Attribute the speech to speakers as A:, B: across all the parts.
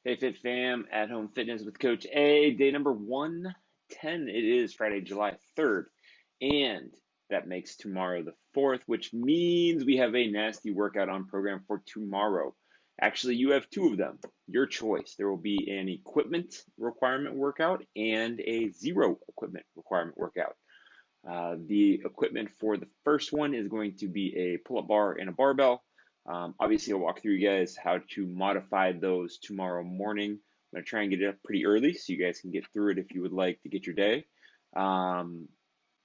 A: Hey Fit Fam, at home fitness with Coach A, day number 110. It is Friday, July 3rd, and that makes tomorrow the 4th, which means we have a nasty workout on program for tomorrow. Actually, you have two of them, your choice. There will be an equipment requirement workout and a zero equipment requirement workout. The equipment for the first one is going to be a pull-up bar and a barbell. Obviously, I'll walk through you guys how to modify those tomorrow morning. I'm going to try and get it up pretty early so you guys can get through it if you would like to get your day. I'm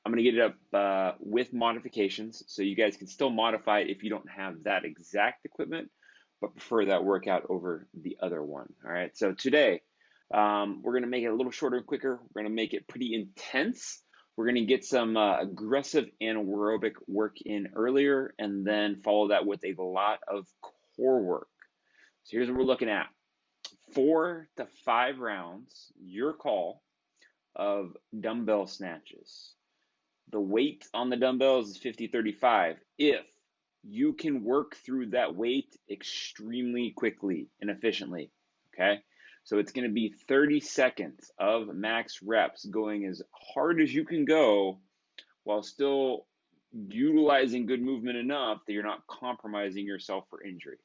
A: going to get it up with modifications so you guys can still modify it if you don't have that exact equipment, but prefer that workout over the other one. All right, so today we're going to make it a little shorter and quicker. We're going to make it pretty intense. We're going to get some aggressive anaerobic work in earlier and then follow that with a lot of core work. So here's what we're looking at. 4 to 5 rounds, your call, of dumbbell snatches. The weight on the dumbbells is 50-35. If you can work through that weight extremely quickly and efficiently, okay? So it's going to be 30 seconds of max reps going as hard as you can go while still utilizing good movement enough that you're not compromising yourself for injury.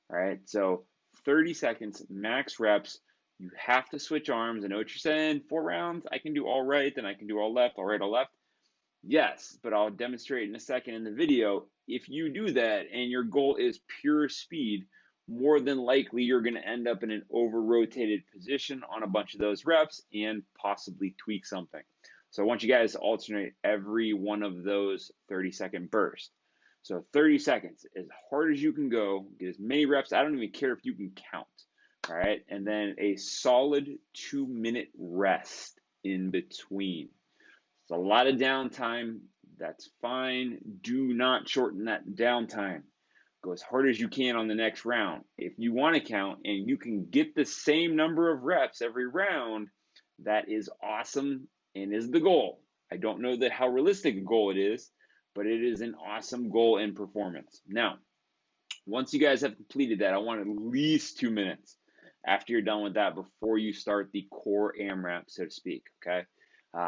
A: All right, so 30 seconds, max reps. You have to switch arms. I know what you're saying. 4 rounds, I can do all right, then I can do all left, all right, all left. Yes, but I'll demonstrate in a second in the video. If you do that and your goal is pure speed, more than likely you're going to end up in an over-rotated position on a bunch of those reps and possibly tweak something. So I want you guys to alternate every one of those 30-second bursts. So 30 seconds, as hard as you can go, get as many reps. I don't even care if you can count, all right? And then a solid 2-minute rest in between. It's a lot of downtime. That's fine. Do not shorten that downtime. Go as hard as you can on the next round. If you want to count and you can get the same number of reps every round, that is awesome and is the goal. I don't know that how realistic a goal it is, but it is an awesome goal in performance. Now, once you guys have completed that, I want at least 2 minutes after you're done with that before you start the core AMRAP, so to speak, okay?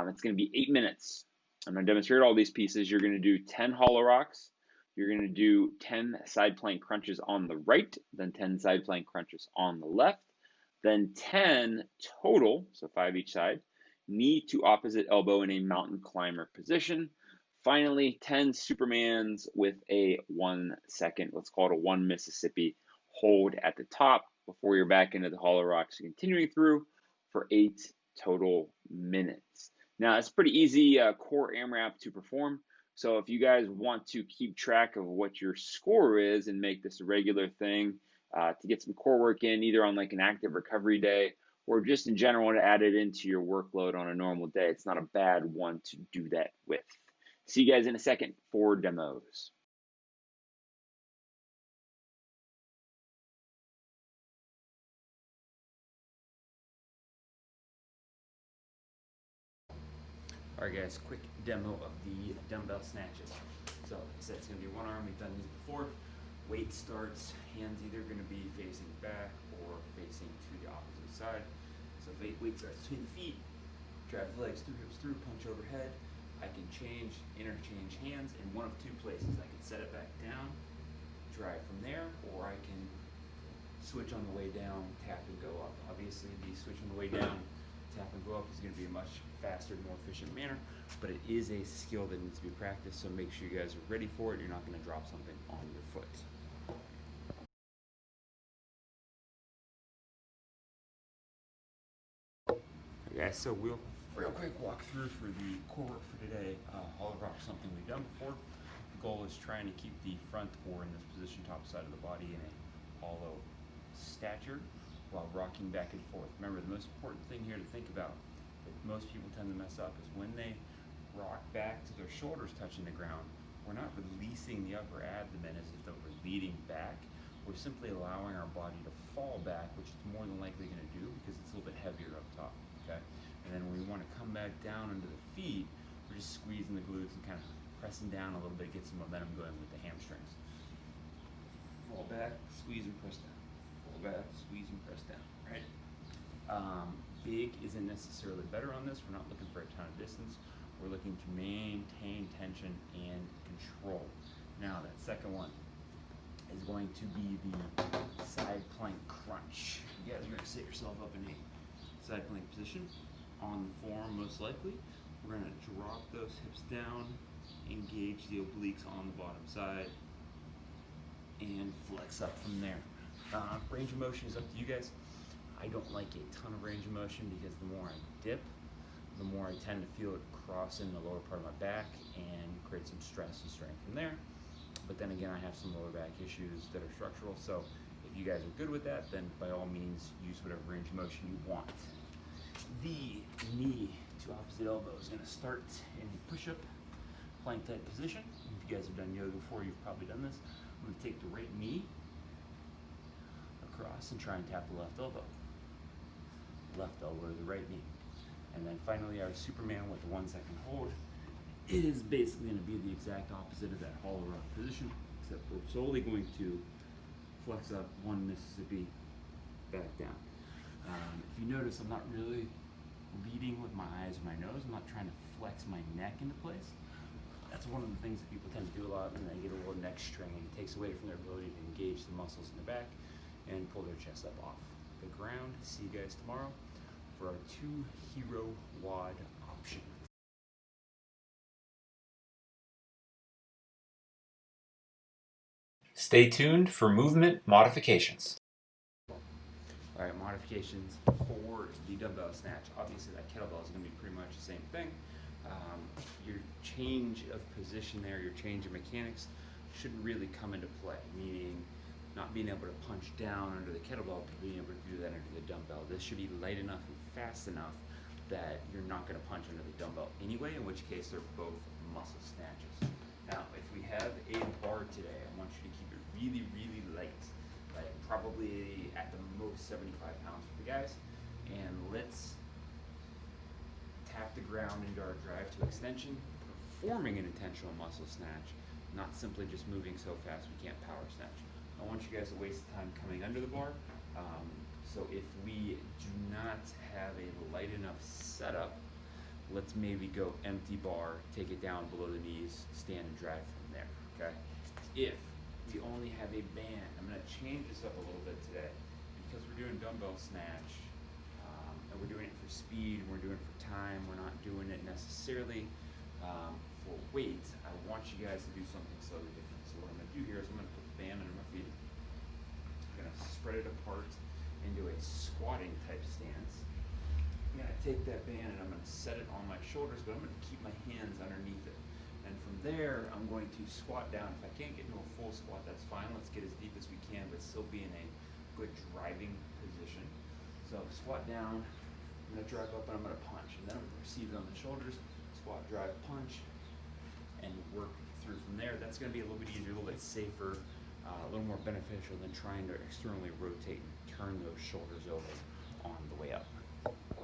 A: It's going to be 8 minutes. I'm going to demonstrate all these pieces. You're going to do 10 hollow rocks. You're going to do 10 side plank crunches on the right, then 10 side plank crunches on the left, then 10 total, so 5 each side, knee to opposite elbow in a mountain climber position. Finally, 10 Supermans with a 1 second, let's call it a 1 Mississippi hold at the top before you're back into the hollow rocks, continuing through for 8 total minutes. Now, it's pretty easy core AMRAP to perform. So if you guys want to keep track of what your score is and make this a regular thing to get some core work in, either on like an active recovery day or just in general to add it into your workload on a normal day, it's not a bad one to do that with. See you guys in a second for demos.
B: All right, guys, quick demo of the dumbbell snatches. So, like I said, it's going to be one arm. We've done these before. Weight starts, hands either going to be facing back or facing to the opposite side. So, weight starts between the feet. Drive the legs through, hips through, punch overhead. I can interchange hands in one of 2 places. I can set it back down, drive from there, or I can switch on the way down, tap and go up. Obviously, the switch on the way down, tap and go up is going to be a much faster, more efficient manner, but it is a skill that needs to be practiced, so make sure you guys are ready for it. You're not going to drop something on your foot. Okay, guys, so we'll real quick walk through for the core work for today. Hollow rock is something we've done before. The goal is trying to keep the front, or in this position, top side of the body in a hollow stature while rocking back and forth. Remember, the most important thing here to think about that most people tend to mess up is when they rock back to their shoulders touching the ground, we're not releasing the upper abdomen as if we're leaning back. We're simply allowing our body to fall back, which it's more than likely going to do because it's a little bit heavier up top, okay? And then when we want to come back down into the feet, we're just squeezing the glutes and kind of pressing down a little bit, get some momentum going with the hamstrings. Fall back, squeeze and press down. elbow back, squeeze and press down, right? Big isn't necessarily better on this. We're not looking for a ton of distance. We're looking to maintain tension and control. Now that second one is going to be the side plank crunch. You guys are going to set yourself up in a side plank position on the forearm most likely. We're going to drop those hips down, engage the obliques on the bottom side, and flex up from there. Range of motion is up to you guys. I don't like a ton of range of motion because the more I dip, the more I tend to feel it cross in the lower part of my back and create some stress and strain from there. But then again, I have some lower back issues that are structural, so if you guys are good with that, then by all means use whatever range of motion you want. The knee to opposite elbow is going to start in a push-up plank type position. If you guys have done yoga before, you've probably done this. I'm going to take the right knee across and try and tap the left elbow. Left elbow to the right knee. And then finally our Superman with the 1 second hold is basically going to be the exact opposite of that hollow rock position, except we're solely going to flex up 1 Mississippi back down. If you notice, I'm not really leading with my eyes or my nose. I'm not trying to flex my neck into place. That's one of the things that people tend to do a lot, and they get a little neck strain. It takes away from their ability to engage the muscles in the back and pull their chest up off the ground. See you guys tomorrow for our 2 hero WOD option.
C: Stay tuned for movement modifications.
B: All right, modifications for the dumbbell snatch. Obviously, that kettlebell is going to be pretty much the same thing. Your change of position there, your change of mechanics shouldn't really come into play, meaning not being able to punch down under the kettlebell, but being able to do that under the dumbbell. This should be light enough and fast enough that you're not going to punch under the dumbbell anyway, in which case they're both muscle snatches. Now, if we have a bar today, I want you to keep it really, really light, like probably at the most 75 pounds for the guys, and let's tap the ground into our drive to extension, performing an intentional muscle snatch, not simply just moving so fast we can't power snatch. I want you guys to waste time coming under the bar. So if we do not have a light enough setup, let's maybe go empty bar, take it down below the knees, stand and drive from there, okay? If we only have a band, I'm gonna change this up a little bit today because we're doing dumbbell snatch, and we're doing it for speed, we're doing it for time, we're not doing it necessarily for weight. I want you guys to do something slightly different. So what I'm gonna do here is I'm gonna put the band under my feet. I'm gonna spread it apart into a squatting type stance. I'm gonna take that band and I'm gonna set it on my shoulders, but I'm gonna keep my hands underneath it. And from there, I'm going to squat down. If I can't get into a full squat, that's fine. Let's get as deep as we can, but still be in a good driving position. So squat down, I'm gonna drive up and I'm gonna punch. And then I'm gonna receive it on the shoulders, squat, drive, punch, and work through from there. That's gonna be a little bit easier, a little bit safer, a little more beneficial than trying to externally rotate and turn those shoulders over on the way up.